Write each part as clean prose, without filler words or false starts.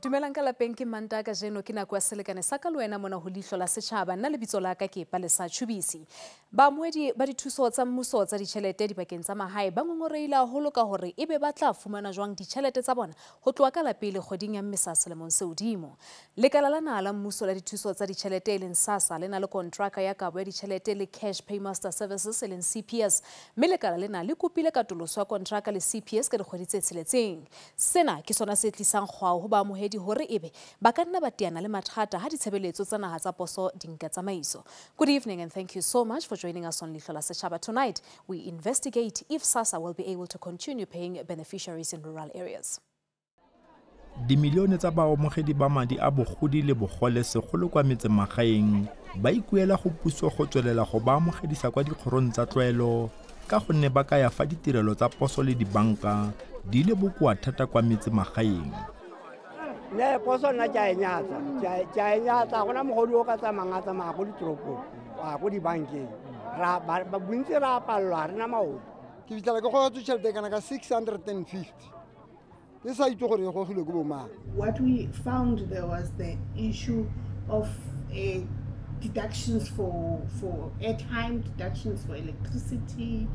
Dumelang ka lapeng ke Mantaka jeno ke nako ya selekane sa ka le wena mona ho Leihlo la Sechaba nna lebitso la ka ke Palesa Chubisi. Baamohedi ba dithuso tsa mmuso tsa ditjhelete dibakeng tsa mahae ba ngongoreile haholo ka hore ebe ba tla fumana jwang ditjhelete tsa bona ho tloha ka la pele kgweding ya Mmesa selemong se hodimo. Lekala la naha la mmuso la dithuso tsa ditjhelete leng Sassa le na le kontraka ya kabo ya ditjhelete le Cash Paymaster Services leng CPS, mme lekala lena le kopile katoloso ya kontraka le CPS ka dikgwedi tse tsheletseng. Sena ke sona se tlisang kgwao ho baamohedi hore ebe ba ka nna ba teana le mathata ha ditshebeletso tsa naha tsa poso di nka tsamaiso. Good evening and thank you so much for joining us on Leihlo la Sechaba. Tonight, we investigate if Sassa will be able to continue paying beneficiaries in rural areas. Dimilione tsa baamogedi ba madi a bogodi le bogole segolo kwa metsemagaeng ba ikuela go puso go tswelela go baamogedisa kwa dikgorong tsa tlwaelo ka gonne ba ka ya fa ditirelo tsa poso le dibanka di le bokoa thata kwa metsemagaeng. Ne poso nna tja enyatsa gona mogodi o ka tsamaya tsamaya go ditoropong wa go dibankeng ra ba bontsi ra palelwa re na maoto ke bitla ke go tšhelete kana ka 650. What we found there was the issue of deductions for airtime, deductions for electricity,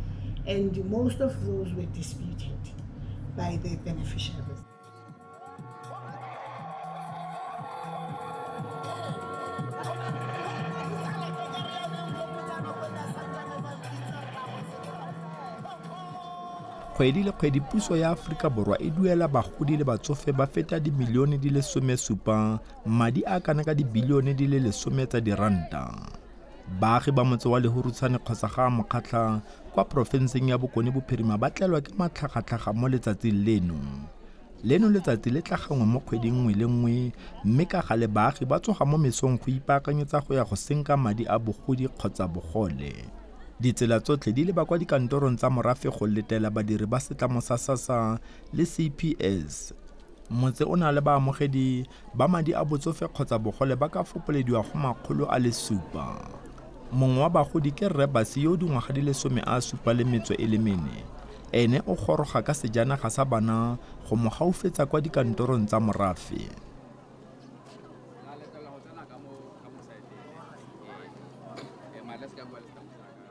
and most of those were disputed by the beneficiaries. Kgwedi le kgwedi puso ya Afrika Borwa e duela bagodi le batsofe ba feta dimilione di le 17 madi a kana ka dibilione di le 10 tsa diranta. Baagi ba motse wa Lehurutsane kgotsa ga mokgatlha kwa porofenseng ya Bokone Bophirima ba tlelwa ke matlhagatlhaga mo letsatsing leno. Leno letsatsi le tla gangwe mo kgweding nngwe le nngwe mme ka gale baagi ba tsoga mo mesong go ipaakanyetsa go ya go senka madi a bogodi kgotsa bogole. Ditsela tsotlhe di leba kwa dikantorong tsa morafe go letela badiri ba setlamo sa Sassa le CPS. Motse o na le baamogedi ba madi a botsofe kgotsa bogole ba ka fopolediwa go 700. Mongwe wa bagodi ke Rre Basi yo dingwaga di le 74 ene o goroga ka sejanaga sa bana go mo gaufetsa kwa dikantorong tsa morafe.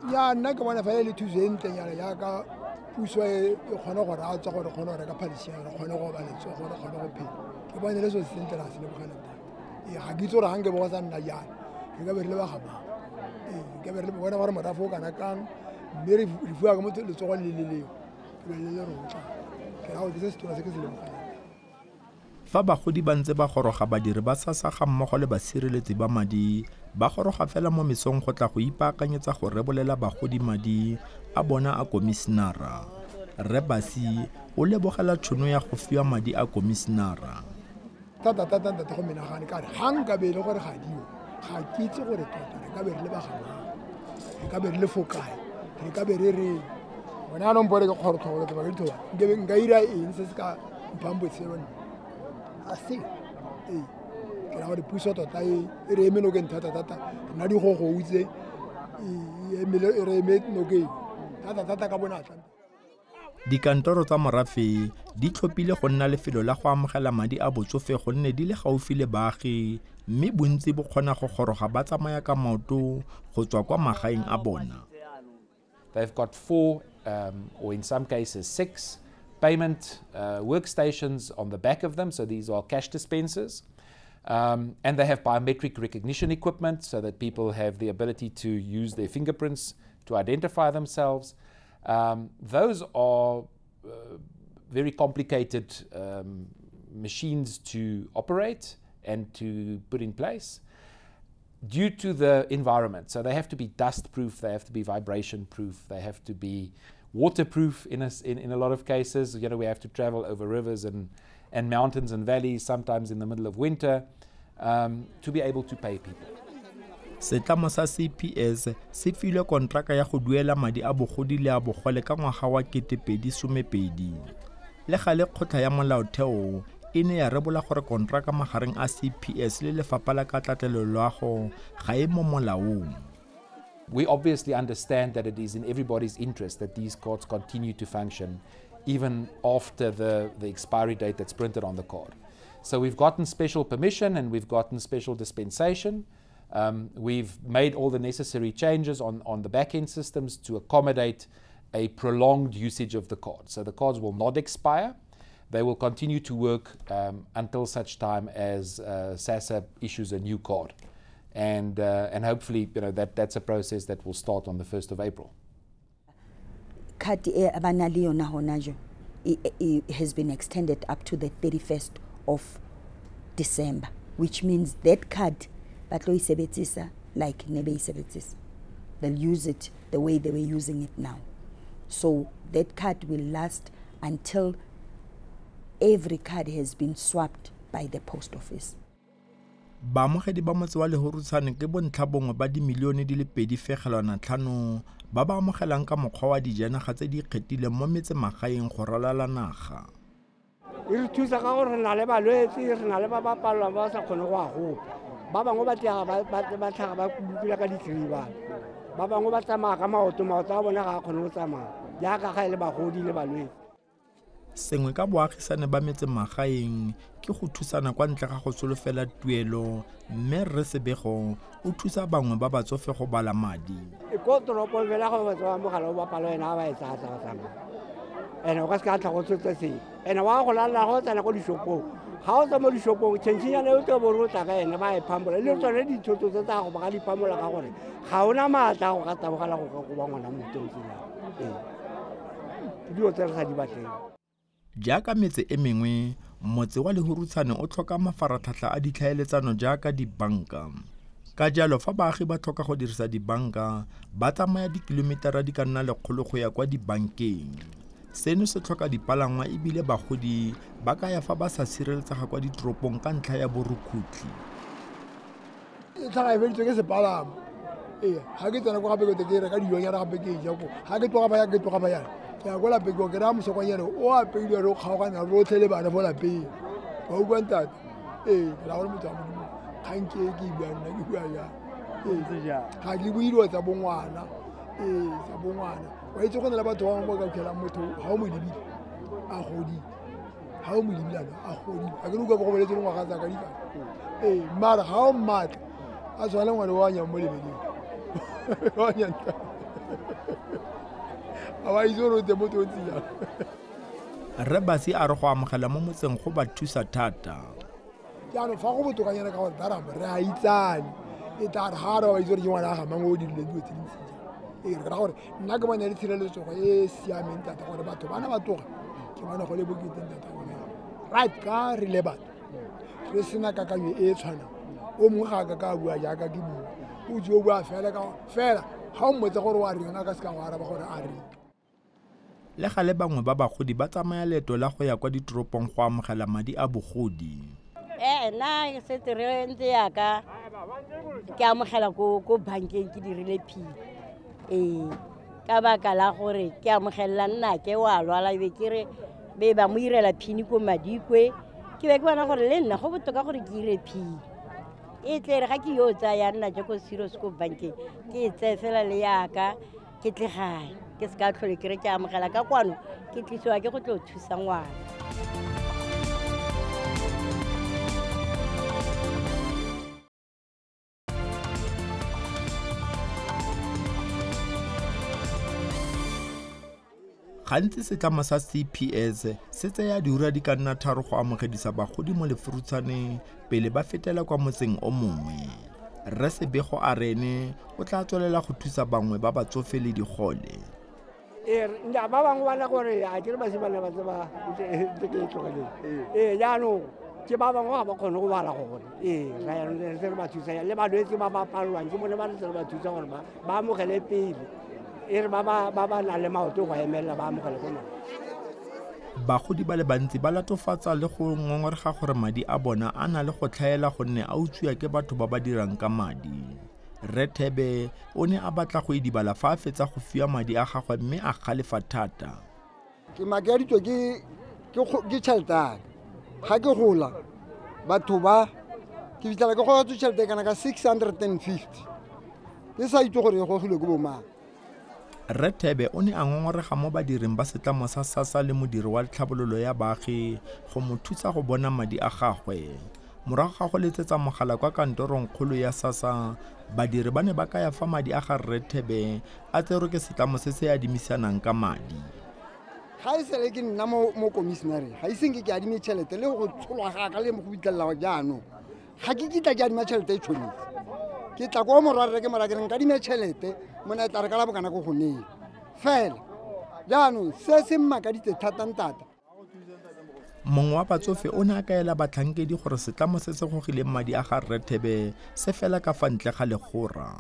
Ya nna ke bona fela le thuso e ntlenyana yaka puso e kgone go ratsa gore kgone go reka palisiana re kgone go ba letso gore kgone go phela ke bona le so se sentle ra se le bogana tata ga ke itse gore hanke bo sa nna jana ke ka be re le ba gaba ke be re le bona gore morafo kana kang mme re fuwa ka motho le tsogo le leo ke be le rotla ke ra go se se tona se ke se le bogana. Fa bagodi ba ntse ba goroga badiri ba Sassa ga mmogo le basireletsi ba madi ba goroga fela mo mesong go tla go ipaakanyetsa go rebolela bagodi madi a bona a komisenara. Rre Basi o lebogela tšhono ya go fiwa madi a komisenara. Tata go menagane ka re hang ka be le gore ga dio ga ke itse gore tota re ka be re le ba gaba re ka be re le fokae re ka be re re bona no mpore ke kgorokgolo ke ba ke thoba ke be nka ira eng se se ka mpambo tsebone asi ke ra gore puso tota e re eme no ke ntata nna di go utse e re eme no ke tata ka bonatla. Dikantoro tsa morafe di tlhophile go nna lefelo la go amogela madi a botsofe gonne di le gaufi le baagi mme bontsi bo kgona go goroga ba tsamaya ka maoto go tswa kwa magaeng a bona. They've got 4 or in some cases 6 payment workstations on the back of them, so these are cash dispensers. And they have biometric recognition equipment so that people have the ability to use their fingerprints to identify themselves. Those are very complicated machines to operate and to put in place due to the environment. So they have to be dust proof, they have to be vibration proof, they have to be waterproof in a lot of cases. You know, we have to travel over rivers and mountains and valleys, sometimes in the middle of winter, to be able to pay people. Setlamo sa CPS se filwe kontraka ya go duela madi a bogodi le a bogole ka ngwaga wa 2012. Le gale kgotla ya molaotheo e ne ya rebola gore kontraka magareng a CPS le lefapha la katlaatlelo loago ga e mo molaong. We obviously understand that it is in everybody's interest that these cards continue to function even after the expiry date that's printed on the card. So we've gotten special permission and we've gotten special dispensation. We've made all the necessary changes on the back-end systems to accommodate a prolonged usage of the card. So the cards will not expire. They will continue to work until such time as SASSA issues a new card. And hopefully, that's a process that will start on the 1st of April. It has been extended up to the 31st of December, which means that card, like they'll use it the way they were using it now. So that card will last until every card has been swapped by the post office. Baamogedi ba motse wa Lehorutshane ke bontlhabongwe ba dimilione di le 2.5 ba ba amogelang ka mokgwa wa dijanaga tse di ikgethileng mo metsemagaeng go ralala naga. E re thusa ka gore re na le balwetse, re na le ba ba palelwang ba sa kgone go a gopa. Ba bangwe ba tlhaga ba kupula ka dikriba. Ba bangwe ba tsamaya ka maoto a bona ga a kgone go tsamaya jaaka ga e le bagodi le balwetse. Sengwe ka boagisane ba metsemagaeng ke go thusana kwa ntle ga go solofela tuelo, mme re sebego o thusa bangwe ba batsofe go bala madi. E ko toropo fela go batho ba mogala o ba palo ena ba e tsaya tsamaya. Ene o ka se ka tla go tsotse se. Ene wa go lalla go tsena go dishopong. Ga o tsa mo dishopong tšhentšhinyana o tla bo rota ka ene ba e phambola. Le tsone dithoto tsa go ba ka di phambola ka gore ga ona maatla go ka tabogela go ba ngwana mototsina. Dio tsa re sa di batleng. Jaaka metse e mengwe, motse wa Lehorutshane o tlhoka mafaratlhatlha a ditlhaeletsano jaaka dibanka. Ka jalo fa baagi ba tlhoka go dirisa dibanka, ba tsamaya dikilometara di ka nna 100 go ya kwa dibankeng. Seno se tlhoka dipalangwa ebile bagodi ba ka ya fa ba sa sireletsega kwa ditoropong ka ntlha ya borukutlhi. E tlhaga e feditswe ke sepalamo. Ga ke tsena ko gape ke ke reka dijonyana gape ke ja ko. Ga ke tloga ba ya ke tloga ba yana. Ya go la pego ke ra mosokwanyana o a peile ro kgaogana rotlhe le bana bola pe ba o kwanta la go motho a mo khanke ke bua nna ke bua ya ga ke builwa tsa bongwana tsa bongwana wa itse go nna batho ba mo ka phela motho ha o mo dibi a godi ha o mo dibila a godi a ke ruka go boletse ngwaga tsa ka di ka mara ha o mmatla a tswala ngwana wa nya mo lebeleng wa nya Rebasi a re go amogela mo motseng go ba thusa thata. Jaanong fa go botokanyana ka gore darama re a itsane e tla re ga re ba itse gore ke ngwana ga mangwe o dirile dilo tse dintsi re ra gore nna ke bone le tshireletso e siameng tata gore batho bana ba toga ke bona go le boketeng tata bona right ka re le batho re sena kakanyo e tshwana o mongwe ga ka bua jaaka ke bua o jo bua fela ga o mmotse gore wa reng ka se ka go araba gore a reng. Le gale bangwe ba bagodi ba tsamaya leeto la go ya kwa ditoropong go amogela madi a bogodi. Nna se tere ntse yaka ke amogela ko bankeng ke dirile pin. Ka baka la gore ke amogela nna ke wa lwala be ke re be ba mo irela pin ko Madikwe ke be ke bona gore le nna go botoka gore ke ire pin. E tle re ga ke yo tsaya nna je ko serious ko bankeng ke tse fela le yaka ke tle gae ke se ka tlhole ke re ke amogela ka kwano ke tlisiwa ke go tlo thusa ngwana. Gantsi setlamo sa CPS se tsaya diura di ka nna 3 go amogedisa bagodi mo Lefurutshane pele ba fetela kwa motseng o mongwe. Re sebego a rene o tla tswelela go thusa bangwe ba batsofe le digole. Nda ba bangwe ba na gore a ke re ba se bana ba tseba ke tlogele. Jaanong ke ba bangwe ga ba kgone go bala go gore ra ya re ba thusa le balwetse ba ba palelwang ke bone ba re ba thusa gore ba amogele pele. Ba na le maoto go emela ba amogele go nna. Bagodi ba le bantsi ba latofatsa le go ngongorega gore madi a bona a na le go tlhaela gonne a utswiwa ke batho ba ba dirang ka madi. Rethebe o ne a batla go idibala fa a fetsa go fiwa madi a gagwe mme a galefa thata. Ke makeditswe ke tšhelete ga ke gola batho ba ke fitlhela ke go tšhelete kana ka 650 ke sa itse gore go gile go bomang. Rethebe o ne a ngongorega mo badiring ba setlamo sa Sassa le modiri wa tlhabololo ya baagi go mo thusa go bona madi a gagwe. Morago ga go letsetsa mogala kwa kantorong kgolo ya Sassa, badiri ba ne ba ka ya fa madi a ga Rethebe a tserwe ke setlamo se se adimisanang ka madi. Ga e sele ke nna mo komisionare ga iseng ke adime tšhelete le go tsholwa ga ka le mo go bitlelela jaanong ga ke kitla ke adima tšhelete e tshwanetse ke tla kwa morwarre ke mara ke reng ka adime tšhelete mona tla re ka la bokana go goneng fela jaanong se se mmakaditse thata. Mongwe wa batsofe o ne a kaela batlhankedi gore setlamo se se gogileng madi a ga Rethebe se fela ka fa ntle ga legora.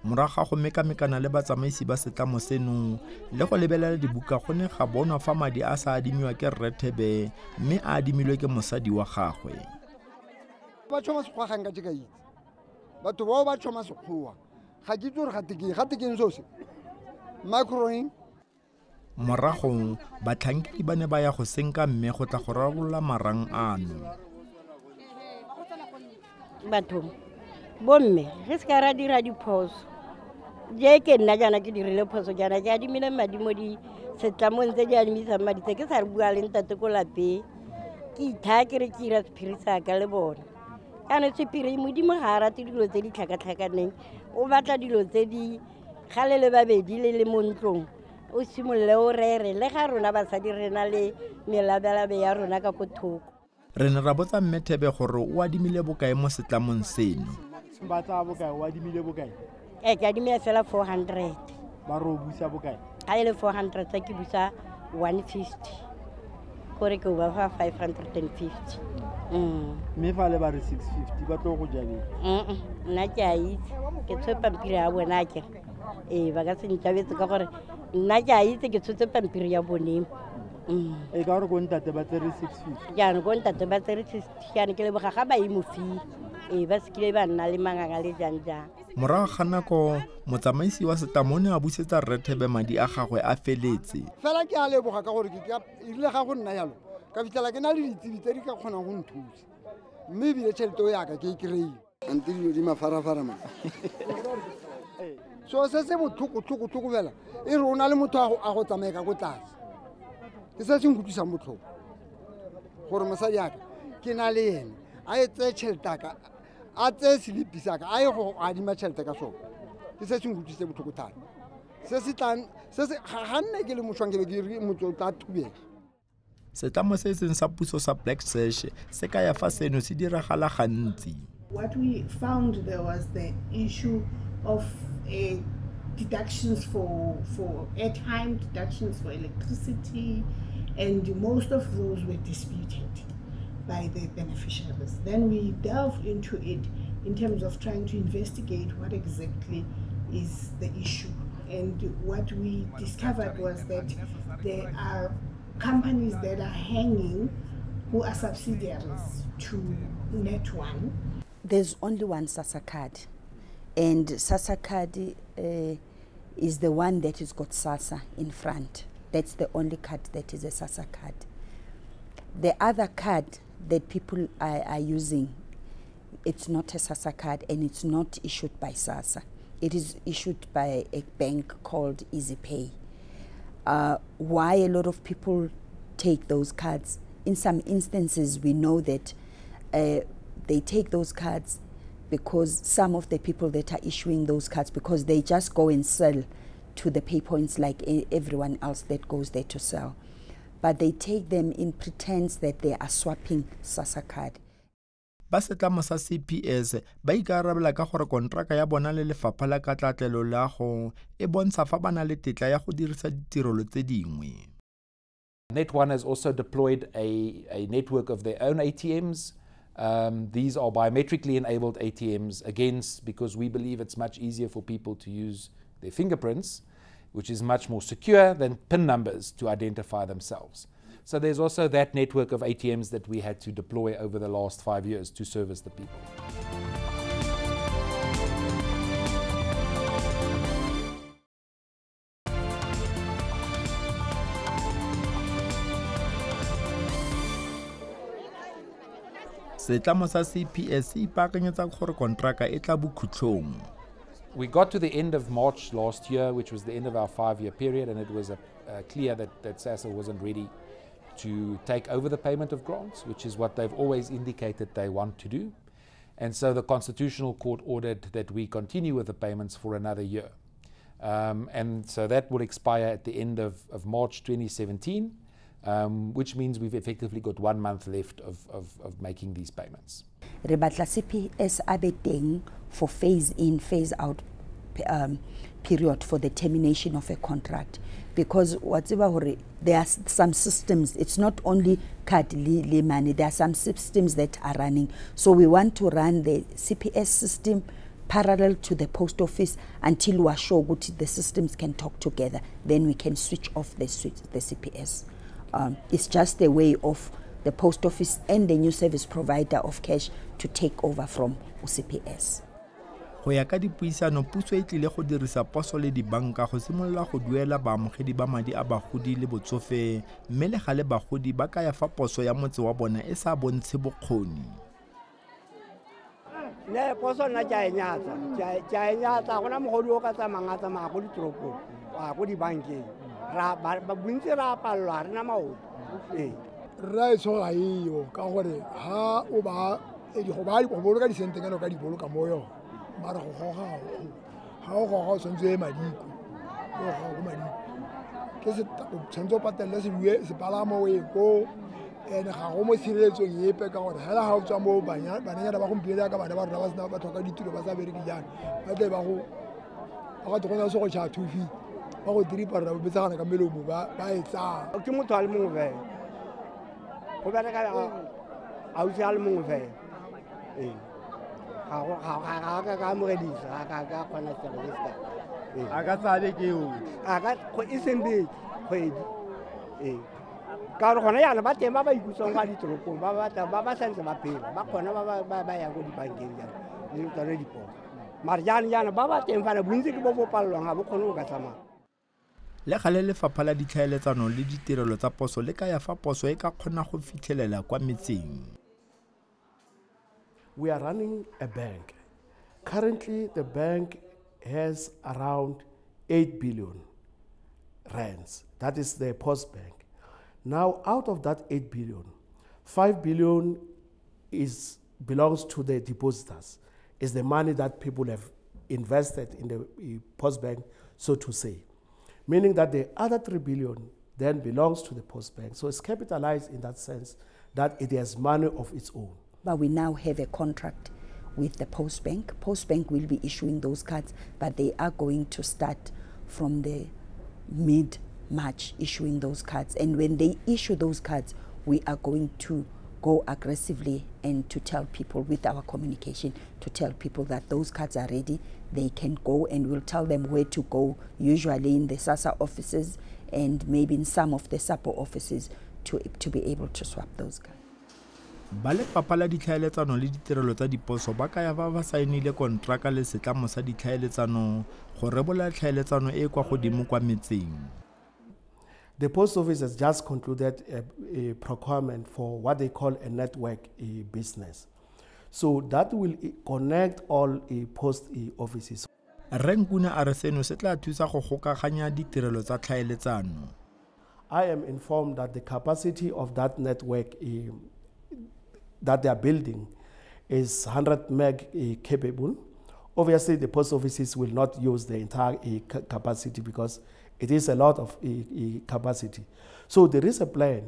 Morago ga go mekamekana le batsamaisi ba setlamo seno le go lebelela dibuka go ne ga bonwa fa madi a sa adimiwa ke Rethebe mme a adimilwe ke mosadi wa gagwe. Ba tshoma sekgowa ga nka ke ka itse batho bao ba tshoma sekgowa ga ke itse gore ga tekeng sose microing. Morago batlhankedi ba ne ba ya go senka mme go tla go rarabolola marang ano. Batho bomme re se ka ra dira diphoso je ke nna jana ke dirile phoso jana ke adimile madi mo di setlamong tse di adimisang madi tse ke sa re bua le ntate ko lapeng ke itha ke re ke ira sephiri sa ka le bona kana sephiri modimo ga a rate dilo tse di tlhakatlhakaneng o batla dilo tse di gale le babedi le mo ntlong o simolle o rere le ga rona basadi re na le melabelabe ya rona ka ko thoko. Re ne ra botsa Mmethebe gore o adimile bokae mo setlamong seno. Ba tsa bokae o adimile bokae? Ke adimile fela 400. Ba ro busa bokae? A ile 400 tsa ke busa 150 gore ke ba fa 550. Me fa le ba re 650 ba tlo go jale. Nna ke a itse ke tshwe pampiri ya bona ke ba ka se ntlabetse ka gore nna ke a itse ke tshotse pampiri ya boneng. E ka gore go ntate ba tsere 650. Jaanong go ntate ba tsere 650 kana ke leboga ga ba imofi ba sekile ba nna le manganga le jang. Morago ga nako motsamaisi wa setlamo ne a busetsa Rethebe madi a gagwe a feletse. Fela ke a leboga ka gore ke ile ga go nna yalo ka fitlhela ke na le ditsebi tse di ka kgonang go nthusa mme ebile tšhelete o yaka ke e kry-ile ante dilo di mafarafara ma so se se botlhoko fela e re o na le motho a go tsamaya ka ko tlase ke se se nkutlwisang botlhoko gore mosadi yaka ke na le ene a e tseye tšhelete aka a tseye selipi saka a ye go adima tšhelete ka sone ke se se nkutlwise botlhoko thata se se ga nne ke le mošwang ke be ke motho o tla thubega. Setlamo se seng sa puso sa Black Sash se ka ya fa seno se diragala gantsi. What we found there was the issue of deductions for airtime, deductions for electricity, and most of those were disputed by the beneficiaries. Then we delved into it in terms of trying to investigate what exactly is the issue. And what we discovered was that there are companies that are hanging who are subsidiaries to Net1. There's only one Sassa card, and Sassa card is the one that has got Sassa in front. That's the only card that is a Sassa card. The other card that people are using, it's not a Sassa card and it's not issued by Sassa. It is issued by a bank called EasyPay. Why a lot of people take those cards? In some instances, we know that they take those cards because some of the people that are issuing those cards, because they just go and sell to the pay points like everyone else that goes there to sell. But they take them in pretense that they are swapping Sassa card. Ba setlamo sa CPS ba ikarabela ka gore kontraka ya bona le lefapha la katlatlelo la go e bontsha fa bana le tetla ya go dirisa ditirelo tse dingwe. Net1 has also deployed a network of their own ATMs. These are biometrically enabled ATMs, again, because we believe it's much easier for people to use their fingerprints, which is much more secure than PIN numbers to identify themselves. So there's also that network of ATMs that we had to deploy over the last 5 years to service the people. Setlamo sa CPS se ipaakanyetsa gore kontraka e tla bokhutlhong. We got to the end of March last year, which was the end of our 5-year period, and it was clear that Sassa wasn't ready to take over the payment of grants, which is what they've always indicated they want to do. And so the Constitutional Court ordered that we continue with the payments for another year. And so that will expire at the end of March 2017, which means we've effectively got 1 month left of making these payments. Re batla CPS abe teng for phase in, phase out period for the termination of a contract, because there are some systems, it's not only card le money, there are some systems that are running. So we want to run the CPS system parallel to the post office until we are sure that the systems can talk together. Then we can switch off the CPS. It's just a way of the post office and the new service provider of cash to take over from CPS. Go ya ka dipuisano, puso e tlile go dirisa poso le dibanka go simolola go duela baamogedi ba madi a bagodi le botsofe, mme le gale bagodi ba ka ya fa poso ya motse wa bona e sa bontshe bokgoni. Ne poso nna ke a e nyatsa gona mogodi o ka tsamayang tsamaya go ditoropong go dibankeng bontsi ra palelwa re na maoto. Ra e tshoga eo ka gore ha o ba go boloka disentengano ka diboloka mo yona mara go goga ha o goga o tshwanetse madiko o goga madiko ke se tshwanetse o patelle sepalamo o ye ko ene ga go mo tshireletsong epe ka gore hela ha o tswa mo bananyana ba gompieno ka bana ba rona ba sena ba tlhoka ditiro ba sa bereke jana ba tle ba go tokona se go tšha 2 feet ba go diripa rona ba betsagana ka melomo ba e tsa ke motho a le mongwe fela go bereka ausi a le mongwe fela ga ka amogedisa ga ka kgona service ka ka tsale ke o e sembetse kgwedi ka gore gona yana ba teng ba ikutswang kwa ditoropong ba santse ba phela ba kgona ba ya go dibankeng jana le tsone diposo mara jana ba teng fana bontsi ke bo palelwang ga bo kgone go ka tsamaya. Le gale lefapha la ditlhaeletsano le ditirelo tsa poso le ka ya fa poso e ka kgona go fitlhelela kwa metseng. We are running a bank. Currently, the bank has around 8 billion rands. That is the post bank. Now, out of that 8 billion, 5 billion belongs to the depositors. It's the money that people have invested in the post bank, so to say. Meaning that the other 3 billion then belongs to the post bank. So it's capitalized in that sense that it has money of its own. But we now have a contract with the Post Bank. Post Bank will be issuing those cards, but they are going to start from the mid-March issuing those cards. And when they issue those cards, we are going to go aggressively and to tell people with our communication, to tell people that those cards are ready, they can go, and we'll tell them where to go, usually in the Sassa offices and maybe in some of the SAPO offices to be able to swap those cards. Ba lefapha la ditlhaeletsano le ditirelo tsa diposo ba ka ya ba saenile kontraka le setlamo sa ditlhaeletsano go rebola tlhaeletsano e kwa godimo kwa metseng. The post office has just concluded a procurement for what they call a network business. So that will connect all post offices. Renkuna a re seno se tla thusa go gokaganya ditirelo tsa tlhaeletsano. I am informed that the capacity of that network that they are building is 100 meg capable. Obviously, the post offices will not use the entire capacity because it is a lot of capacity. So there is a plan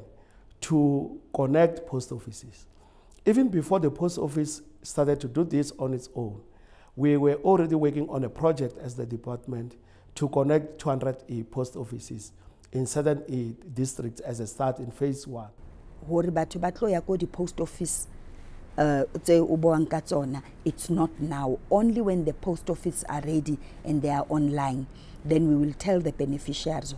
to connect post offices. Even before the post office started to do this on its own, we were already working on a project as the department to connect 200 post offices in certain districts as a start in phase 1. The post office, it's not now. Only when the post office are ready and they are online, then we will tell the beneficiaries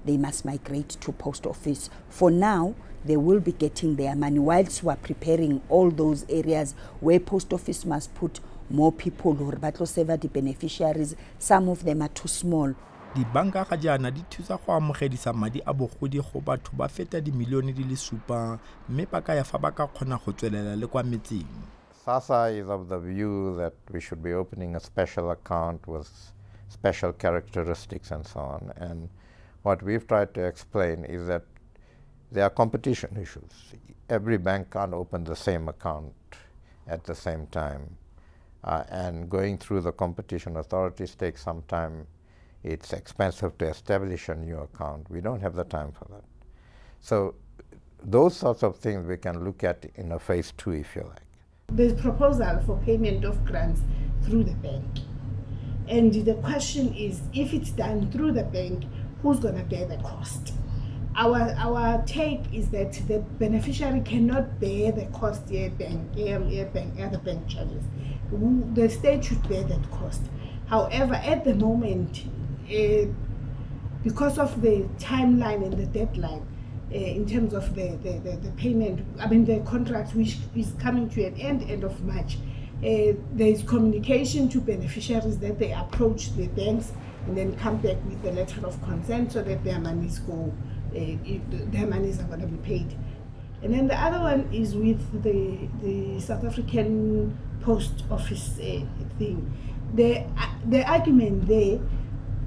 they must migrate to post office. For now, they will be getting their money whilst we are preparing all those areas where post office must put more people who are serve the beneficiaries. Some of them are too small. Dibanka ga jaana di thusa go amogedisa madi a bogodi go batho ba feta dimilione di le 7 mme ba ka ya fa ba ka kgona go tswelela le kwa metseng. Sassa is of the view that we should be opening a special account with special characteristics and so on. And what we've tried to explain is that there are competition issues. Every bank can't open the same account at the same time. And going through the competition authorities takes some time. It's expensive to establish a new account. We don't have the time for that. So those sorts of things we can look at in a phase 2, if you like. There's proposal for payment of grants through the bank. And the question is, if it's done through the bank, who's going to bear the cost? Our take is that the beneficiary cannot bear the cost other bank charges. The state should bear that cost. However, at the moment, because of the timeline and the deadline, in terms of the payment, the contract which is coming to an end of March, there is communication to beneficiaries that they approach the banks and then come back with the letter of consent so that their monies their monies are going to be paid. And then the other one is with the South African Post Office thing. The argument there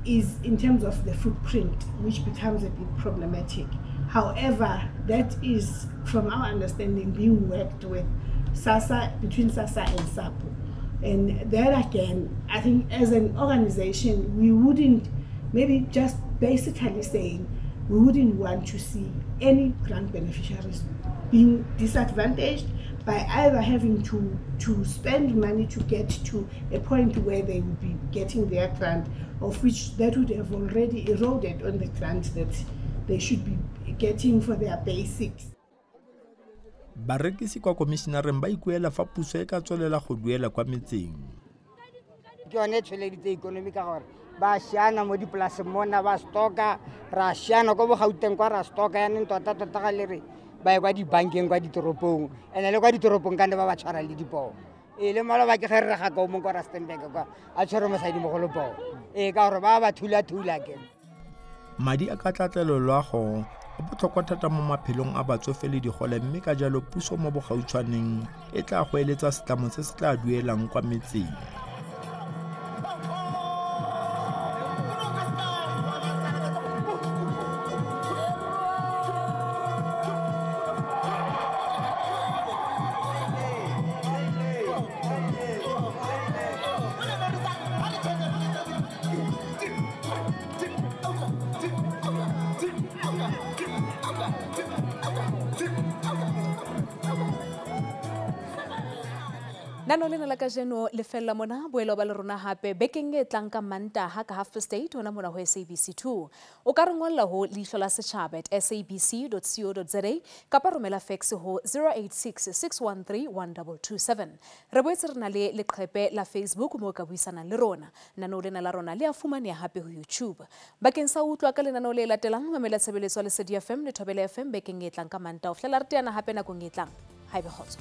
is in terms of the footprint, which becomes a bit problematic. However, that is, from our understanding, being worked with between Sassa and SAPO. And there again, I think as an organization, we wouldn't, maybe just basically saying, we wouldn't want to see any grant beneficiaries being disadvantaged by either having to spend money to get to a point where they would be getting their grant, of which that would have already eroded on the grant that they should be getting for their basics. Barekisi kwa komisionareng ba ikuela fa puso e ka tswelela go duela kwa metseng. Ke yone tšweleditse ikonomi ka gore ba šiana mo dipolaseng mona ba stoka, ra šiana ko bogauteng kwa ra stoka yaneng tota ga le re ba ye kwa dibankeng kwa ditoropong, ene le kwa ditoropong ka ne ba tshwara le dipoo. Le maloba ke ge re ga ka o mong kwa Rustenburg kwa a tshwere mosadi mogolo poo. Ka gore ba thula-thula ke. Madi a ka tlatlelelwago a botlhokwa thata mo maphelong a batsofe le digole, mme ka jalo puso mo bogautshwaneng e tla go eletsa setlamo se se tla duelang kwa metseng. Nano lena la kajeno le fella mona boelo ba le rona hape bekeng e tlang ka Mantaha ka 8:30 hona mona ho SABC 2. O ka re ngolla ho Leihlo la Sechaba @sabc.co.za kapa romela fax ho 086 613 1227. Re boetse re na le leqhepe la Facebook mo ka buisana le rona. Nano lena la rona le a fumaneha hape ho YouTube. Bakeng sa utlwa ka lenano le latelang mamela tshebeletso le Lesedi FM le Thobela FM bekeng e tlang ka Mantaha. O flela re teana hape nakong e tlang. Haebe kgotso.